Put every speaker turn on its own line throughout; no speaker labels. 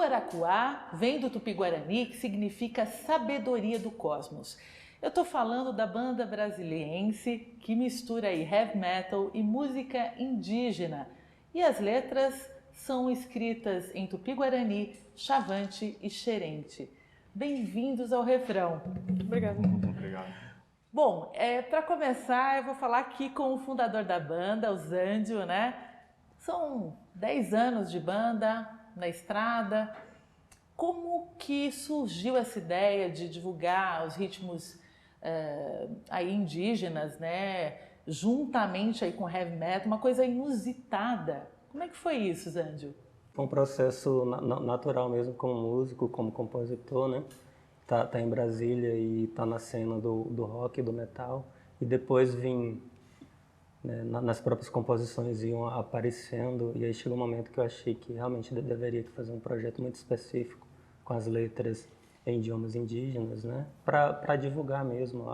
Aracuá vem do Tupi-Guarani, que significa sabedoria do cosmos. Eu estou falando da banda brasiliense que mistura aí heavy metal e música indígena. E as letras são escritas em Tupi-Guarani, Chavante e Xerente. Bem-vindos ao Refrão.
Obrigado.
Obrigado.
Bom, para começar, eu vou falar aqui com o fundador da banda, o Zândio, né? São 10 anos de banda na estrada. Como que surgiu essa ideia de divulgar os ritmos aí indígenas, né? Juntamente aí com heavy metal, uma coisa inusitada. Como é que foi isso, Zândio?
Foi um processo natural mesmo como músico, como compositor, né? Tá em Brasília e tá na cena do rock, do metal. E depois vim, né, nas próprias composições iam aparecendo. E aí chegou um momento que eu achei que realmente deveria fazer um projeto muito específico com as letras em idiomas indígenas, né? Para divulgar mesmo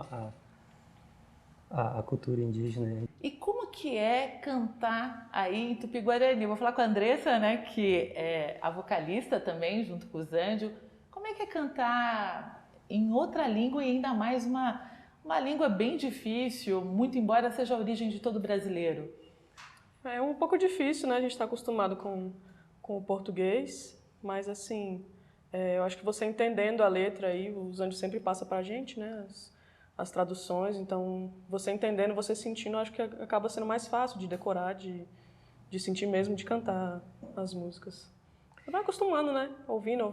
a cultura indígena.
E como que é cantar aí em Tupi-Guarani? Vou falar com a Andressa, né, que é a vocalista também, junto com o Zândio. Como é que é cantar em outra língua e ainda mais uma língua bem difícil, muito embora seja a origem de todo brasileiro?
É um pouco difícil, né? A gente está acostumado com o português, mas assim, eu acho que você entendendo a letra aí, o Zândio sempre passa para a gente, né? As traduções, então você entendendo, você sentindo, acho que acaba sendo mais fácil de decorar, de sentir mesmo, de cantar as músicas. Você vai acostumando, né? Ouvindo,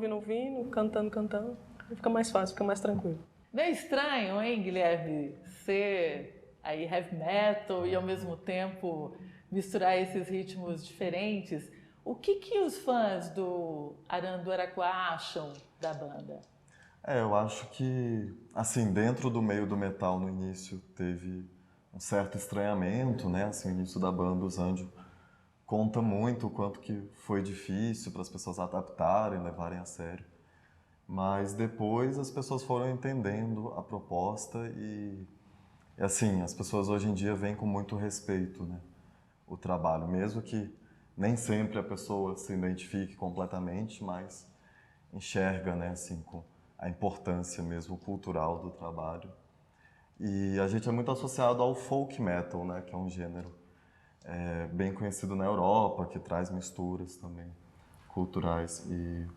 cantando, fica mais fácil, fica mais tranquilo.
Não é estranho, hein, Guilherme, ser aí heavy metal e ao mesmo tempo misturar esses ritmos diferentes? O que os fãs do Arandu Araquá acham da banda?
Eu acho que, assim, dentro do meio do metal no início teve um certo estranhamento, né? Assim, o início da banda, o Zândio conta muito o quanto que foi difícil para as pessoas adaptarem, levarem a sério. Mas depois as pessoas foram entendendo a proposta e assim, as pessoas hoje em dia veem com muito respeito, né, o trabalho, mesmo que nem sempre a pessoa se identifique completamente, mas enxerga, né, assim, com a importância mesmo cultural do trabalho. E a gente é muito associado ao folk metal, né, que é um gênero bem conhecido na Europa, que traz misturas também culturais e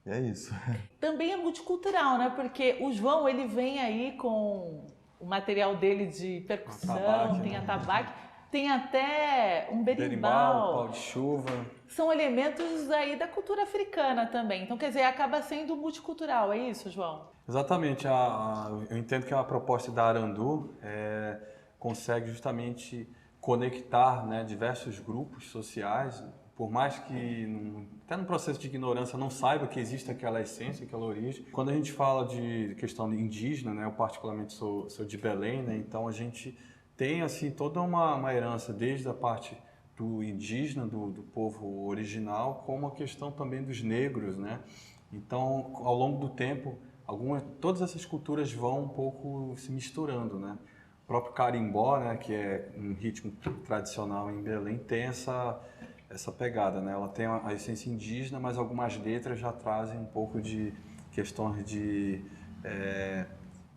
é isso.
Também é multicultural, né? Porque o João, ele vem aí com o material dele de percussão,
Atabaque,
tem
né?
atabaque, tem até um
Berimbau, pau
berimbau.
de chuva.
São elementos aí da cultura africana também. Então, quer dizer, acaba sendo multicultural, é isso, João?
Exatamente, eu entendo que a proposta da Arandu consegue justamente conectar, né, diversos grupos sociais, por mais que, até no processo de ignorância, não saiba que existe aquela essência, aquela origem. Quando a gente fala de questão indígena, né, eu particularmente sou de Belém, né, então a gente tem assim, toda uma herança, desde a parte do indígena, do povo original, como a questão também dos negros, né? Então, ao longo do tempo, todas essas culturas vão um pouco se misturando, né? O próprio carimbó, né, que é um ritmo tradicional em Belém, tem essa pegada, né? Ela tem a essência indígena, mas algumas letras já trazem um pouco de questões de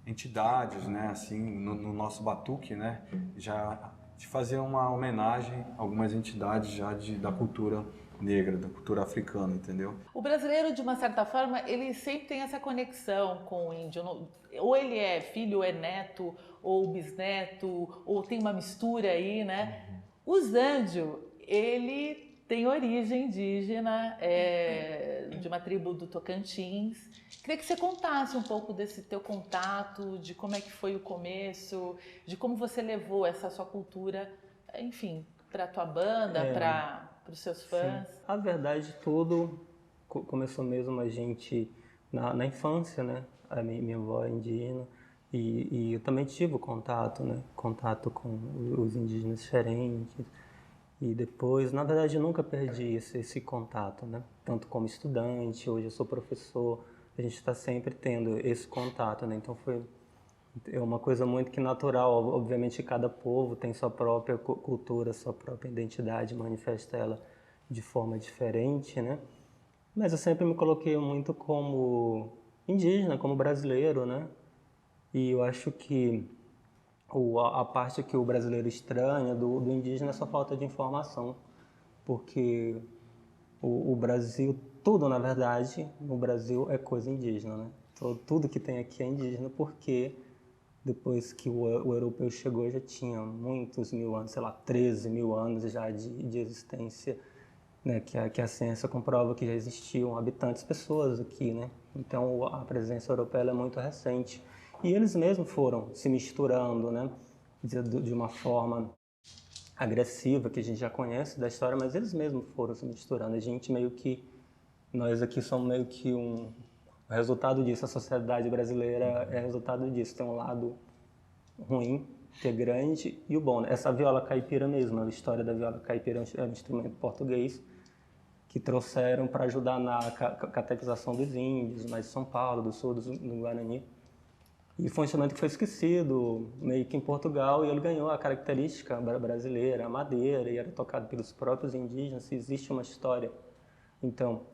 entidades, né? Assim, no nosso batuque, né? Já de fazer uma homenagem a algumas entidades já da cultura negra, da cultura africana, entendeu?
O brasileiro, de uma certa forma, ele sempre tem essa conexão com o índio. Ou ele é filho, ou é neto, ou bisneto, ou tem uma mistura aí, né? O Zândio, ele tem origem indígena, de uma tribo do Tocantins. Queria que você contasse um pouco desse teu contato, de como é que foi o começo, de como você levou essa sua cultura, enfim, para a tua banda, para os seus fãs.
Sim. A verdade, tudo começou mesmo a gente na infância, né? A minha avó é indígena e eu também tive o contato, né? Contato com os indígenas diferentes. E depois, na verdade, eu nunca perdi esse contato, né? Tanto como estudante, hoje eu sou professor, a gente está sempre tendo esse contato, né? Então foi uma coisa muito que natural. Obviamente, cada povo tem sua própria cultura, sua própria identidade, manifesta ela de forma diferente, né? Mas eu sempre me coloquei muito como indígena, como brasileiro, né? E eu acho que a parte que o brasileiro estranha do indígena é só falta de informação, porque o Brasil, tudo na verdade, no Brasil é coisa indígena, né? Tudo que tem aqui é indígena, porque depois que o europeu chegou já tinha muitos mil anos, sei lá, 13 mil anos já de existência, né? Que a ciência comprova que já existiam habitantes, pessoas aqui, né? Então a presença europeia é muito recente. E eles mesmos foram se misturando, né? De uma forma agressiva, que a gente já conhece da história, mas eles mesmos foram se misturando. A gente meio que, nós aqui somos meio que o resultado disso. A sociedade brasileira é resultado disso. Tem um lado ruim, que é grande, e o bom, né? Essa viola caipira mesmo, a história da viola caipira é um instrumento português que trouxeram para ajudar na catequização dos índios, mais de São Paulo, do sul, do Guarani. E foi um instrumento que foi esquecido, meio que em Portugal, e ele ganhou a característica brasileira, a madeira, e era tocado pelos próprios indígenas, existe uma história. Então,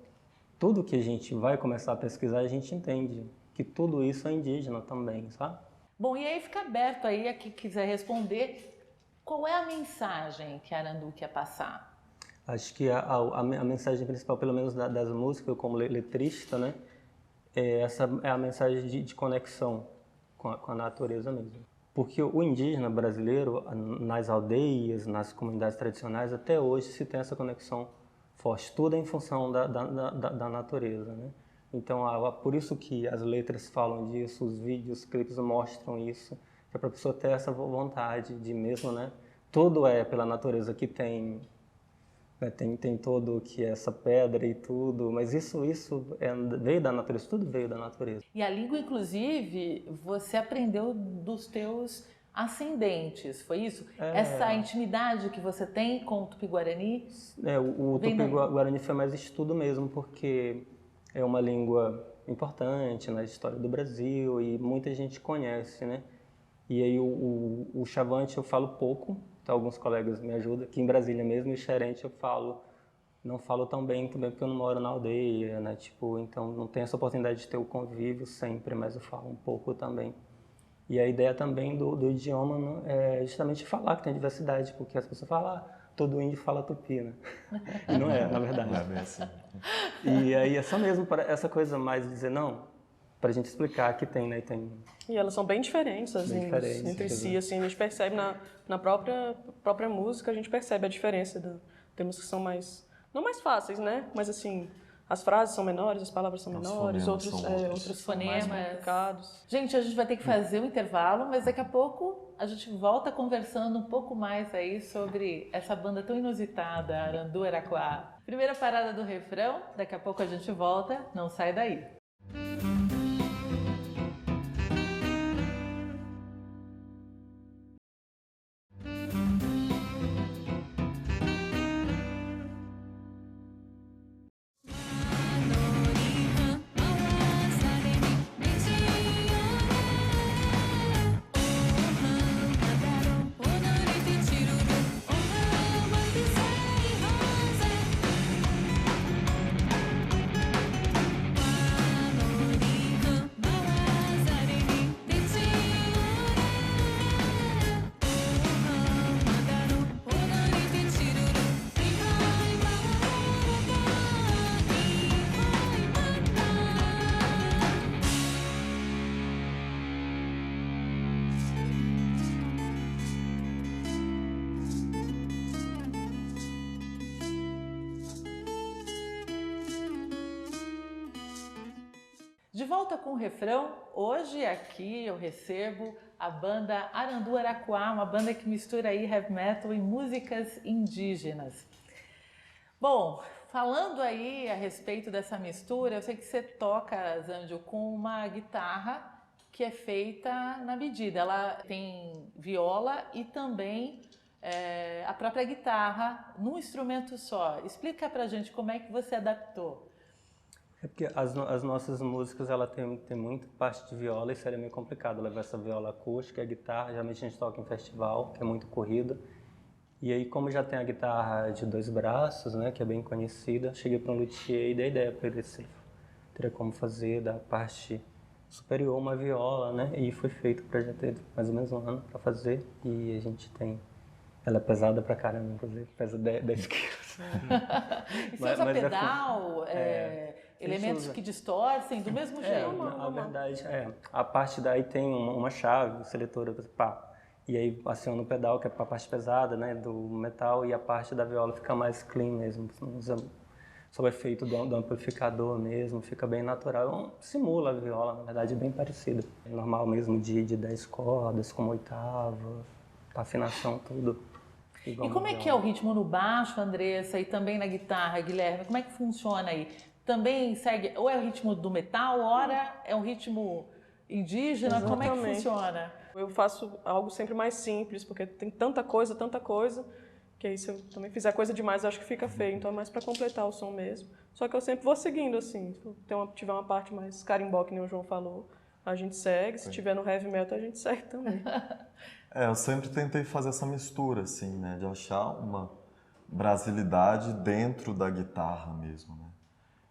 tudo que a gente vai começar a pesquisar, a gente entende que tudo isso é indígena também, sabe?
Bom, e aí fica aberto aí a quem quiser responder, qual é a mensagem que a Arandu quer passar?
Acho que a mensagem principal, pelo menos das músicas, eu como letrista, né, essa é a mensagem de conexão com a natureza mesmo. Porque o indígena brasileiro, nas aldeias, nas comunidades tradicionais, até hoje se tem essa conexão forte. Tudo é em função da natureza, né? Então, por isso que as letras falam disso, os vídeos, os clipes mostram isso, que é para a pessoa ter essa vontade de mesmo, né? Tudo é pela natureza que tem, né? Tem todo que é essa pedra e tudo, mas isso veio da natureza, tudo veio da natureza.
E a língua, inclusive, você aprendeu dos teus ascendentes, foi isso? Essa intimidade que você tem com o Tupi-Guarani?
O Tupi-Guarani foi mais estudo mesmo, porque é uma língua importante na história do Brasil e muita gente conhece, né? E aí o Chavante eu falo pouco, então alguns colegas me ajudam, aqui em Brasília mesmo, e o Xerente eu não falo tão bem também porque eu não moro na aldeia, né? Tipo, então não tenho essa oportunidade de ter o convívio sempre, mas eu falo um pouco também. E a ideia também do idioma, né, é justamente falar que tem diversidade, porque as pessoas falam, todo índio fala tupi, né? E não é, na verdade.
Não é bem assim.
E aí é só mesmo para essa coisa mais de dizer, não, para a gente explicar que tem, né?
E elas são bem diferentes, as línguas entre si, assim, a gente percebe na própria música, a gente percebe a diferença. Temos que são mais, não mais fáceis, né? Mas assim, as frases são menores, as palavras são menores, outros são mais complicados.
Gente, a gente vai ter que fazer um intervalo, mas daqui a pouco a gente volta conversando um pouco mais aí sobre essa banda tão inusitada, Arandu Araquá. Primeira parada do refrão, daqui a pouco a gente volta, não sai daí. De volta com o refrão, hoje aqui eu recebo a banda Arandu Araquá, uma banda que mistura aí heavy metal e músicas indígenas. Bom, falando aí a respeito dessa mistura, eu sei que você toca, Zandio, com uma guitarra que é feita na medida. Ela tem viola e também a própria guitarra num instrumento só. Explica pra gente como é que você adaptou.
É porque as nossas músicas, ela tem muita parte de viola e seria meio complicado levar essa viola acústica, a guitarra, geralmente a gente toca em festival, que é muito corrida, E aí, como já tem a guitarra de 2 braços, né, que é bem conhecida, cheguei para um luthier e dei ideia para ele se ele teria como fazer da parte superior uma viola, né? E foi feito, o projeto teve mais ou menos um ano para fazer e a gente tem... Ela é pesada pra caramba, inclusive, pesa 10 quilos.
E você usa pedal, elementos que distorcem do mesmo jeito?
Na verdade, a parte daí tem uma chave, seletora, pá. E aí aciona o pedal, que é para a parte pesada, né, do metal, e a parte da viola fica mais clean mesmo. Usa sob o efeito do amplificador mesmo, fica bem natural. Simula a viola, na verdade, bem parecida. É normal mesmo de 10 cordas, com oitava, afinação, tudo.
E como é que é o ritmo no baixo, Andressa, e também na guitarra, Guilherme? Como é que funciona aí? Também segue, ou é o ritmo do metal, ora é um ritmo indígena?
Exatamente.
Como é que funciona?
Eu faço algo sempre mais simples, porque tem tanta coisa, que aí se eu também fizer coisa demais, eu acho que fica feio. Então é mais para completar o som mesmo. Só que eu sempre vou seguindo, assim. Se tiver uma parte mais carimbó, que nem o João falou, a gente segue. Se tiver no heavy metal, a gente segue também.
Eu sempre tentei fazer essa mistura, assim, né? De achar uma brasilidade dentro da guitarra mesmo, né?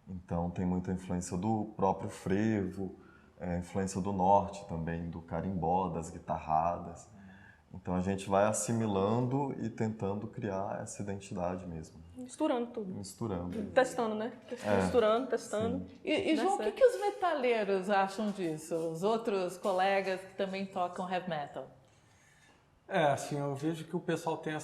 Então tem muita influência do próprio frevo, influência do norte também, do carimbó, das guitarradas. Então a gente vai assimilando e tentando criar essa identidade mesmo.
Misturando tudo.
Misturando.
Testando, né? Misturando, testando.
E João, o que os metaleiros acham disso? Os outros colegas que também tocam heavy metal?
Assim, eu vejo que o pessoal tem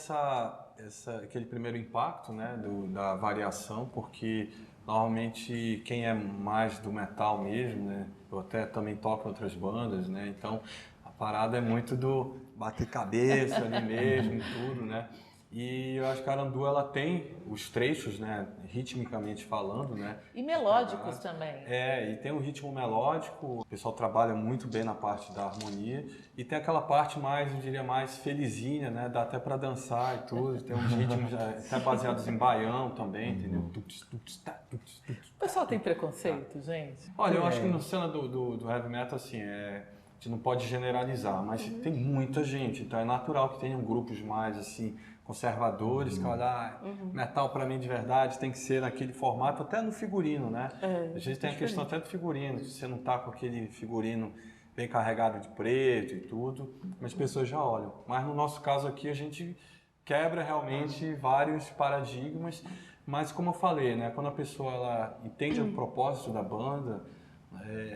aquele primeiro impacto, né, da variação, porque normalmente quem é mais do metal mesmo, né, eu até também toco em outras bandas, né, então a parada é muito do bater cabeça ali mesmo e tudo, né, e eu acho que a Arandu, ela tem os trechos, né, ritmicamente falando, né.
E melódicos também.
E tem um ritmo melódico, o pessoal trabalha muito bem na parte da harmonia e tem aquela parte mais, eu diria, mais felizinha, né, dá até para dançar e tudo, tem uns ritmos até baseados em baião também, entendeu?
O pessoal tem preconceito, gente?
Olha, eu acho que no cena do heavy metal, assim, a gente não pode generalizar, mas tem muita gente, então é natural que tenham grupos mais, assim, conservadores, que olha, metal para mim de verdade tem que ser naquele formato, até no figurino, né? A gente tem a questão até do figurino, se você não tá com aquele figurino bem carregado de preto e tudo, as pessoas já olham. Mas no nosso caso aqui a gente quebra realmente vários paradigmas, mas como eu falei, né? Quando a pessoa ela entende o propósito da banda,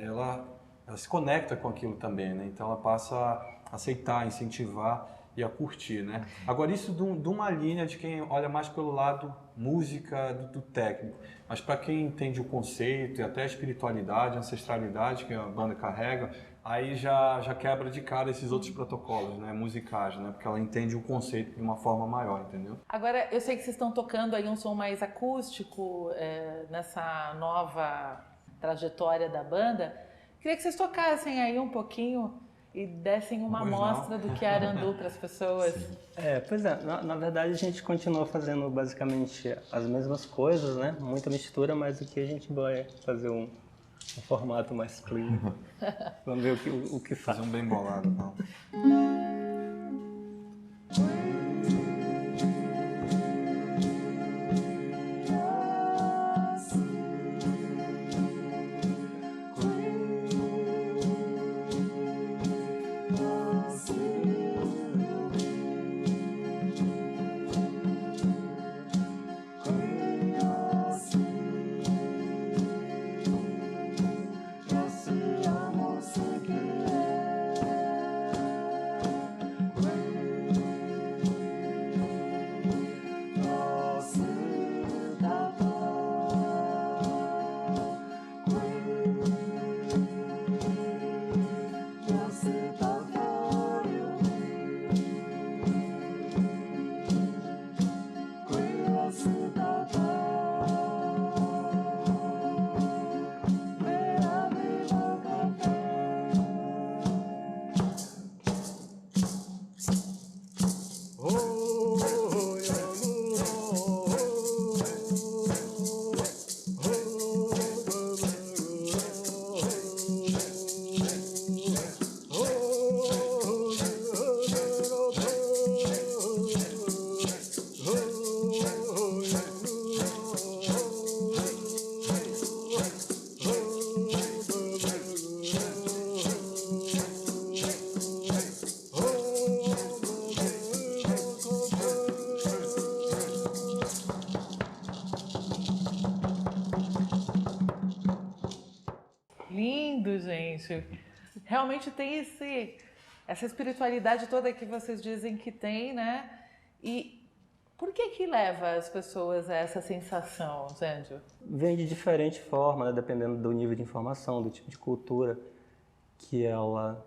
ela se conecta com aquilo também, né? Então ela passa a aceitar, incentivar e a curtir, né? Agora isso de uma linha de quem olha mais pelo lado música do técnico, mas para quem entende o conceito e até a espiritualidade, a ancestralidade que a banda carrega, aí já quebra de cara esses outros protocolos, né, musicais, né? Porque ela entende o conceito de uma forma maior, entendeu?
Agora, eu sei que vocês estão tocando aí um som mais acústico nessa nova trajetória da banda. Queria que vocês tocassem aí um pouquinho e dessem uma amostra do que é Arandu para as pessoas.
Pois é, na verdade a gente continua fazendo basicamente as mesmas coisas, né? Muita mistura, mas aqui a gente vai fazer um formato mais clean. Vamos ver o que faz.
Fazer um bem bolado, não.
gente. Realmente tem essa espiritualidade toda que vocês dizem que tem, né? E por que leva as pessoas a essa sensação, Zândio?
Vem de diferente forma, né, dependendo do nível de informação, do tipo de cultura que ela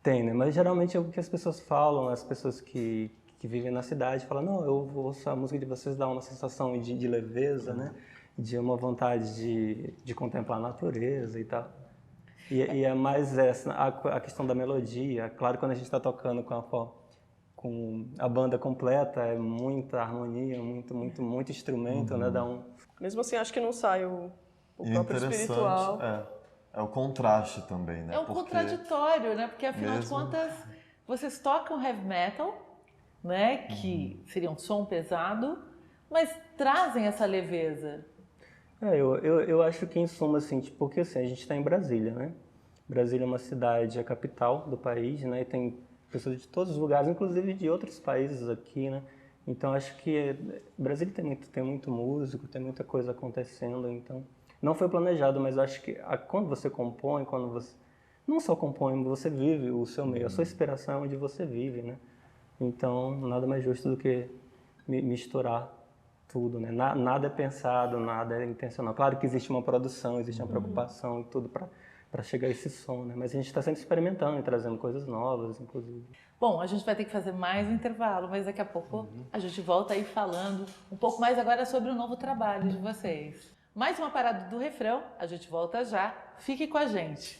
tem, né? Mas geralmente é o que as pessoas falam, as pessoas que vivem na cidade falam, não, eu vou ouço a música de vocês dá uma sensação de leveza, né? De uma vontade de contemplar a natureza e tal. E é mais essa, a questão da melodia. Claro, quando a gente está tocando com a banda completa, é muita harmonia, muito instrumento, né? Dá um...
Mesmo assim, acho que não sai o próprio espiritual.
É o contraste também, né?
É um contraditório, né? Porque afinal de contas, vocês tocam heavy metal, né? Que seria um som pesado, mas trazem essa leveza.
Eu acho que em suma, assim, tipo, porque assim, a gente está em Brasília, né? Brasília é uma cidade, a capital do país, né? E tem pessoas de todos os lugares, inclusive de outros países aqui, né? Então acho que Brasília tem muito músico, tem muita coisa acontecendo, então não foi planejado, mas eu acho que quando você compõe, quando você não só compõe, você vive o seu meio, a sua inspiração é onde você vive, né? Então nada mais justo do que misturar tudo, né? Nada é pensado, nada é intencional. Claro que existe uma produção, existe uma preocupação e tudo para chegar a esse som, né? Mas a gente está sempre experimentando e trazendo coisas novas, inclusive.
Bom, a gente vai ter que fazer mais um intervalo, mas daqui a pouco a gente volta aí falando um pouco mais agora sobre o novo trabalho de vocês. Mais uma parada do refrão, a gente volta já. Fique com a gente.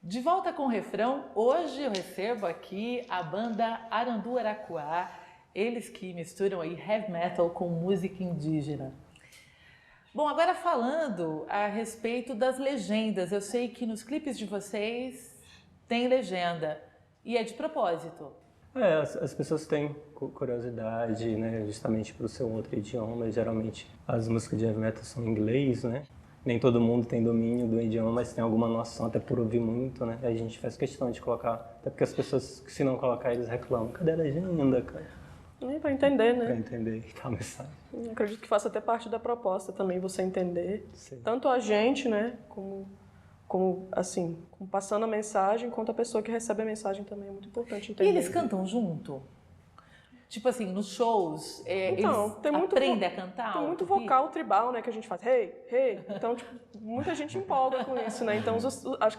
De volta com o refrão, hoje eu recebo aqui a banda Arandu Aracuá, eles que misturam aí heavy metal com música indígena. Bom, agora falando a respeito das legendas, eu sei que nos clipes de vocês tem legenda e é de propósito.
As pessoas têm curiosidade, né, justamente para o seu outro idioma, geralmente as músicas de heavy metal são em inglês, né? Nem todo mundo tem domínio do idioma, mas tem alguma noção, até por ouvir muito, né? A gente faz questão de colocar, até porque as pessoas, se não colocar, eles reclamam. Cadê a legenda, cara?
Para entender, né?
Para entender a mensagem.
Eu acredito que faça até parte da proposta também, você entender.
Sim.
Tanto a gente, né, como assim, passando a mensagem, quanto a pessoa que recebe a mensagem também é muito importante entender.
E eles cantam junto? Tipo assim, nos shows,
Então,
eles
tem muito
aprendem a cantar?
Tem muito
tupi?
vocal tribal, né, que a gente faz, hey, hey. Então, tipo, muita gente empolga com isso, né? Então,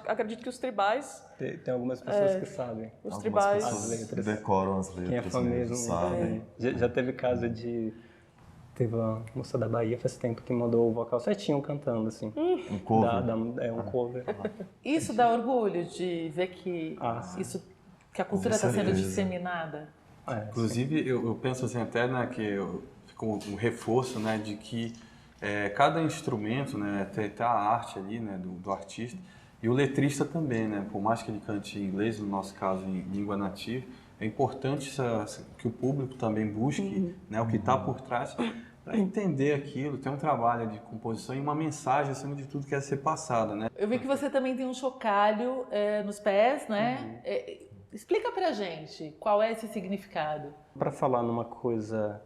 acredito que os tribais...
Tem algumas pessoas que sabem.
Os
Algumas
tribais...
pessoas
As letras.
decoram as letras.
Quem é fã mesmo
sabe?
Já teve caso de... Teve uma moça da Bahia faz tempo que mandou o vocal certinho cantando, assim.
Um cover.
Um cover.
Isso dá orgulho de ver que que a cultura está sendo
certeza.
disseminada?
Inclusive, eu penso assim até, né, que ficou um reforço, né, de que cada instrumento, né, tem a arte ali, né, do artista, e o letrista também, né, por mais que ele cante em inglês, no nosso caso em língua nativa, é importante que o público também busque, né, o que está por trás, para entender aquilo, ter um trabalho de composição e uma mensagem, acima de tudo, que quer ser passada, né.
Eu vi que você também tem um chocalho nos pés, né? Explica pra gente qual é esse significado.
Para falar numa coisa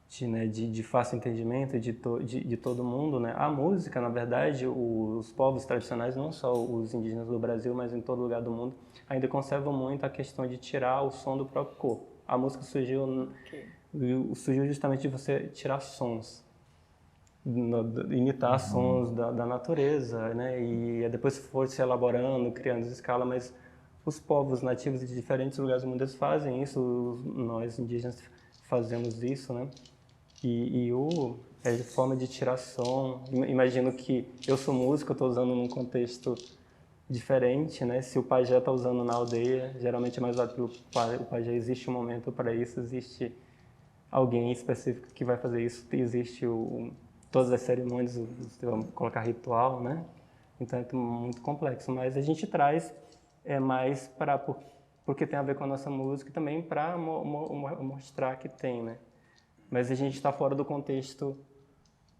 de fácil entendimento de todo mundo, né? A música, na verdade, os povos tradicionais, não só os indígenas do Brasil, mas em todo lugar do mundo, ainda conservam muito a questão de tirar o som do próprio corpo. A música surgiu justamente de você tirar sons, imitar sons da natureza, né? E depois foi se elaborando, criando escala, mas os povos nativos de diferentes lugares do mundo eles fazem isso, nós indígenas fazemos isso, né? É de forma de tirar som. Imagino que eu sou músico, eu estou usando num contexto diferente, né? Se o pajé está usando na aldeia, geralmente é mais usado pelo pajé. Existe um momento para isso, existe alguém específico que vai fazer isso, existe todas as cerimônias, vamos colocar ritual, né? Então é muito complexo, mas a gente traz mais porque tem a ver com a nossa música e também para mostrar que tem, né? Mas a gente está fora do contexto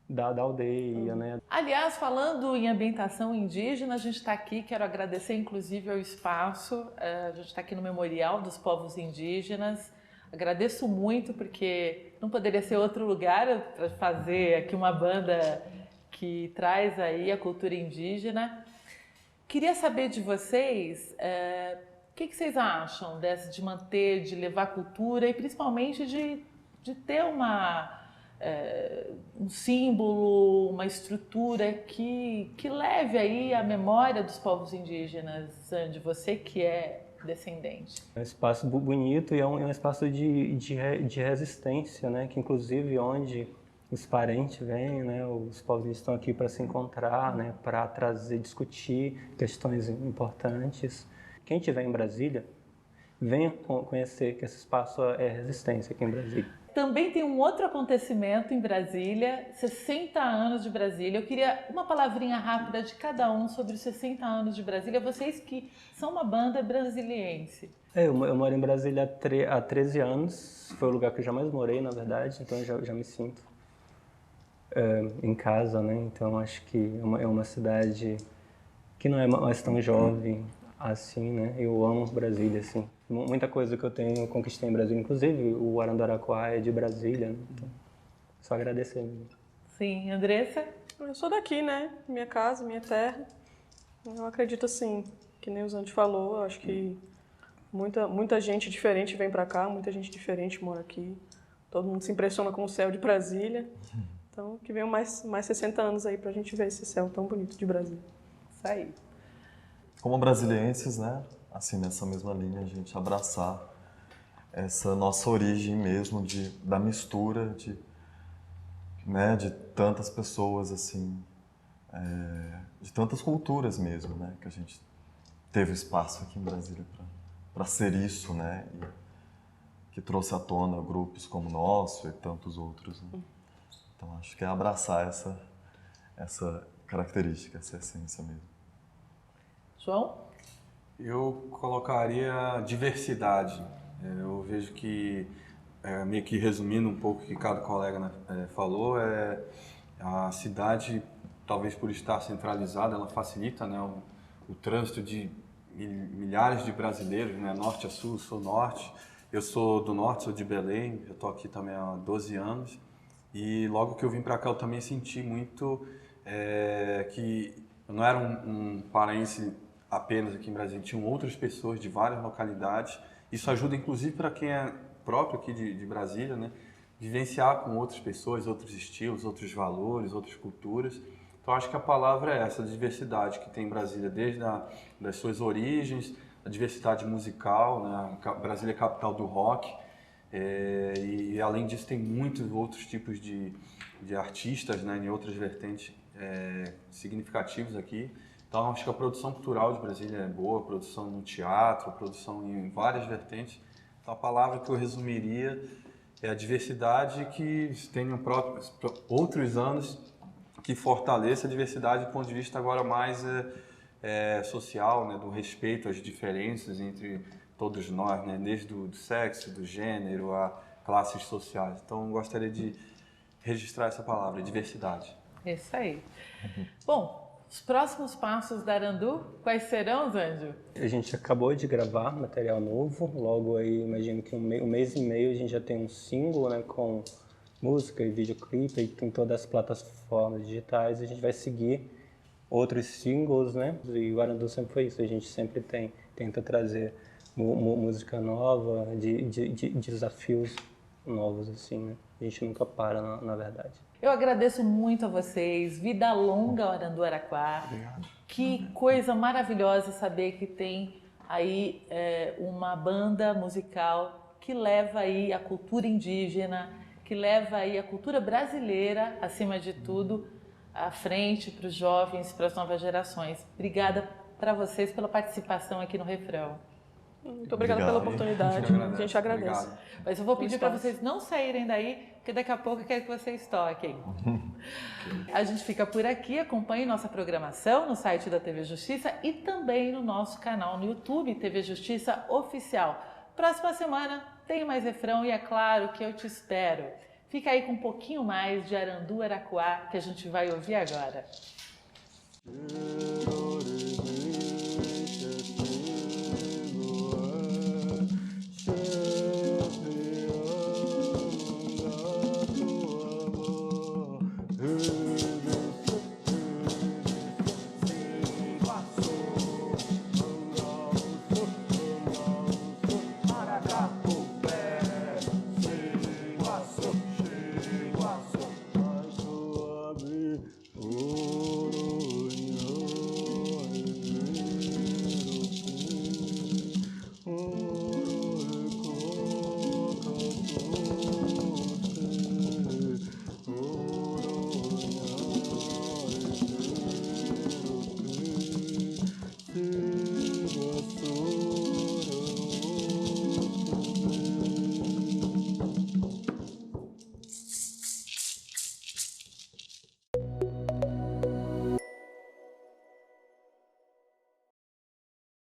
da aldeia, né?
Aliás, falando em ambientação indígena, a gente está aqui, quero agradecer inclusive ao espaço, a gente está aqui no Memorial dos Povos Indígenas. Agradeço muito porque não poderia ser outro lugar para fazer aqui uma banda que traz aí a cultura indígena. Queria saber de vocês, o que vocês acham de manter, de levar cultura e principalmente de ter um símbolo, uma estrutura que leve aí a memória dos povos indígenas, Zandy, você que é descendente.
É um espaço bonito e é um espaço de resistência, né? Que inclusive onde os parentes vêm, né? Os povos estão aqui para se encontrar, né? Para discutir questões importantes. Quem estiver em Brasília, venha conhecer que esse espaço é resistência aqui em Brasília.
Também tem um outro acontecimento em Brasília, 60 anos de Brasília. Eu queria uma palavrinha rápida de cada um sobre os 60 anos de Brasília. Vocês que são uma banda brasiliense.
Eu moro em Brasília há 13 anos. Foi o lugar que eu jamais morei, na verdade. Então eu já me sinto em casa, né? Então acho que é uma cidade que não é mais tão jovem assim, né? Eu amo Brasília, assim. Muita coisa que eu conquistei em Brasília, inclusive o Arandaraquá é de Brasília, né? Então, só agradecer mesmo.
Sim, Andressa?
Eu sou daqui, né? Minha casa, minha terra. Eu acredito assim, que nem o Zandy falou, eu acho que muita gente diferente vem pra cá, muita gente diferente mora aqui. Todo mundo se impressiona com o céu de Brasília. Então, que venham mais 60 anos aí pra gente ver esse céu tão bonito de Brasília.
Isso aí.
Como brasilienses, né? Assim, nessa mesma linha, a gente abraçar essa nossa origem mesmo da mistura de tantas pessoas, assim, de tantas culturas mesmo, né? Que a gente teve espaço aqui em Brasília para ser isso, né? E que trouxe à tona grupos como o nosso e tantos outros, né? Então, acho que é abraçar essa característica, essa essência mesmo.
João?
Eu colocaria diversidade. Eu vejo que, meio que resumindo um pouco o que cada colega falou, a cidade, talvez por estar centralizada, ela facilita, né, o trânsito de milhares de brasileiros, né, norte a sul, sul a norte. Eu sou do norte, sou de Belém, eu estou aqui também há 12 anos. E logo que eu vim para cá, eu também senti muito que eu não era um paraense apenas aqui em Brasília, tinham outras pessoas de várias localidades. Isso ajuda, inclusive, para quem é próprio aqui de Brasília, né? Vivenciar com outras pessoas, outros estilos, outros valores, outras culturas. Então, acho que a palavra é essa, a diversidade que tem em Brasília, desde das suas origens, a diversidade musical, né? Brasília é capital do rock, e além disso tem muitos outros tipos de artistas, né? Em outras vertentes significativos aqui. Então, acho que a produção cultural de Brasília é boa, a produção no teatro, a produção em várias vertentes. Então, a palavra que eu resumiria é a diversidade que tenham outros anos que fortaleça a diversidade do ponto de vista agora mais social, né, do respeito às diferenças entre todos nós, né, desde do sexo, do gênero, a classes sociais. Então, eu gostaria de registrar essa palavra, diversidade.
Isso aí. Bom, os próximos passos da Arandu, quais serão, Zandy?
A gente acabou de gravar material novo, logo aí, imagino que um mês e meio a gente já tem um single, né, com música e videoclipe e em todas as plataformas digitais. A gente vai seguir outros singles, né, e o Arandu sempre foi isso, a gente sempre tenta trazer música nova, de desafios novos, assim, né, a gente nunca para, na verdade.
Eu agradeço muito a vocês. Vida longa, Arandu Araquá.
Obrigado.
Que coisa maravilhosa saber que tem aí uma banda musical que leva aí a cultura indígena, que leva aí a cultura brasileira, acima de tudo, à frente para os jovens, para as novas gerações. Obrigada para vocês pela participação aqui no Refrão.
Muito obrigada pela oportunidade. A gente agradece.
Obrigado.
Mas eu vou pedir para vocês não saírem daí, porque daqui a pouco eu quero que vocês toquem. A gente fica por aqui, acompanhe nossa programação no site da TV Justiça e também no nosso canal no YouTube, TV Justiça Oficial. Próxima semana tem mais Refrão e é claro que eu te espero. Fica aí com um pouquinho mais de Arandu Aracuá, que a gente vai ouvir agora.